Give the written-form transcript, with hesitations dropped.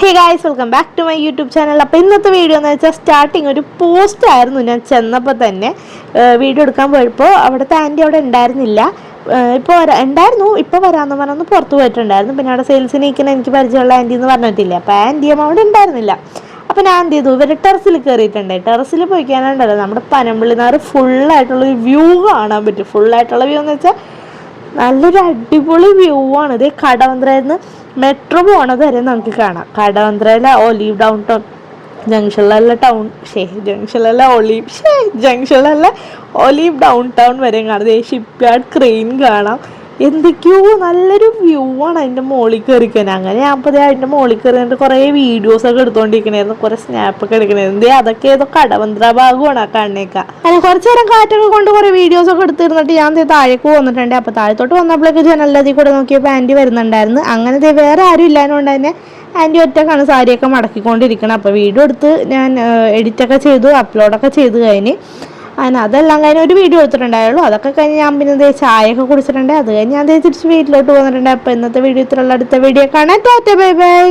Hey guys, welcome back to my YouTube channel. അപ്പോൾ ഇന്നത്തെ video എന്ന് വെച്ചാൽ സ്റ്റാർട്ടിങ് ഒരു പോസ്റ്റ് ആയിരുന്നു. ഞാൻ ചെന്നപ്പോൾ തന്നെ വീഡിയോ എടുക്കാൻ പോയപ്പോൾ അവിടുത്തെ ആൻറ്റി അവിടെ ഉണ്ടായിരുന്നില്ല. ഇപ്പോൾ ഉണ്ടായിരുന്നു, ഇപ്പോൾ വരാമെന്ന് പറഞ്ഞൊന്ന് പുറത്ത് പോയിട്ടുണ്ടായിരുന്നു. പിന്നെ അവിടെ സെയിൽസിന് നിൽക്കുന്ന എനിക്ക് പരിചയമുള്ള ആൻറ്റി എന്ന് പറഞ്ഞിട്ടില്ല. അപ്പോൾ ആൻറ്റിയും അവിടെ ഉണ്ടായിരുന്നില്ല. അപ്പോൾ ഞാൻ എന്ത് ചെയ്തു, ഇവർ ടെറസിൽ കയറിയിട്ടുണ്ട്. ടെറസിൽ പോയിക്കാനുണ്ടല്ലോ നമ്മുടെ പനമ്പിള്ളിനാറ് ഫുള്ളായിട്ടുള്ളൊരു വ്യൂ കാണാൻ പറ്റും. ഫുള്ളായിട്ടുള്ള വ്യൂ എന്ന് വെച്ചാൽ നല്ലൊരു അടിപൊളി വ്യൂ ആണ്. ഇത് കടവന്ത്രയിൽ നിന്ന് മെട്രോ പോണത് വരെ നമുക്ക് കാണാം. കടവന്ത്രയിലെ ഒലീവ് ഡൗൺ ടൗൺ ജംഗ്ഷനിലുള്ള ജംഗ്ഷനിലുള്ള ഒലീവ് ഡൗൺ ടൗൺ വരെ കാണാം. ഷിപ്പ് യാർഡ് ക്രെയിൻ കാണാം. എന്തൊക്കെയോ നല്ലൊരു വ്യൂ ആണ് അതിൻ്റെ മുകളിൽ കയറിക്കാൻ. അങ്ങനെ ഞാൻ അപ്പോൾ അതിൻ്റെ മുകളിൽ കയറിയിട്ട് കുറേ വീഡിയോസൊക്കെ എടുത്തുകൊണ്ടിരിക്കണായിരുന്നു, കുറേ സ്നാപ്പൊക്കെ എടുക്കണായിരുന്നു. അതൊക്കെ ഏതോ കടവന്ത്ര ഭാഗമാണ് ആ കണ്ണേക്ക. അങ്ങനെ കുറച്ച് നേരം കാറ്റൊക്കെ കൊണ്ട് കുറേ വീഡിയോസൊക്കെ എടുത്തിരുന്നിട്ട് ഞാൻ താഴേക്ക് വന്നിട്ടുണ്ട്. അപ്പോൾ താഴത്തോട്ട് വന്നപ്പോഴേക്ക് ജനലതി കൂടെ നോക്കിയപ്പോൾ ആൻറ്റി വരുന്നുണ്ടായിരുന്നു. അങ്ങനെ വേറെ ആരും ഇല്ലാതുകൊണ്ട് തന്നെ ആൻറ്റി ഒറ്റക്കാണ് സാരിയൊക്കെ മടക്കിക്കൊണ്ടിരിക്കണം. അപ്പോൾ വീഡിയോ എടുത്ത് ഞാൻ എഡിറ്റൊക്കെ ചെയ്തു, അപ്ലോഡൊക്കെ ചെയ്ത് കഴിഞ്ഞ് അങ്ങനെ അതെല്ലാം കഴിഞ്ഞ് ഒരു വീഡിയോ എടുത്തിട്ടുണ്ടായുള്ളൂ. അതൊക്കെ കഴിഞ്ഞ് ഞാൻ പിന്നെ ചായയൊക്കെ കുടിച്ചിട്ടുണ്ട്. അത് കഴിഞ്ഞ് ഞാൻ തിരിച്ച് വീട്ടിലോട്ട് വന്നിട്ടുണ്ട്. അപ്പോൾ ഇന്നത്തെ വീഡിയോ ഇത്രയുള്ള, അടുത്ത വീഡിയോ കാണാൻ ടാറ്റ ബൈ ബൈ.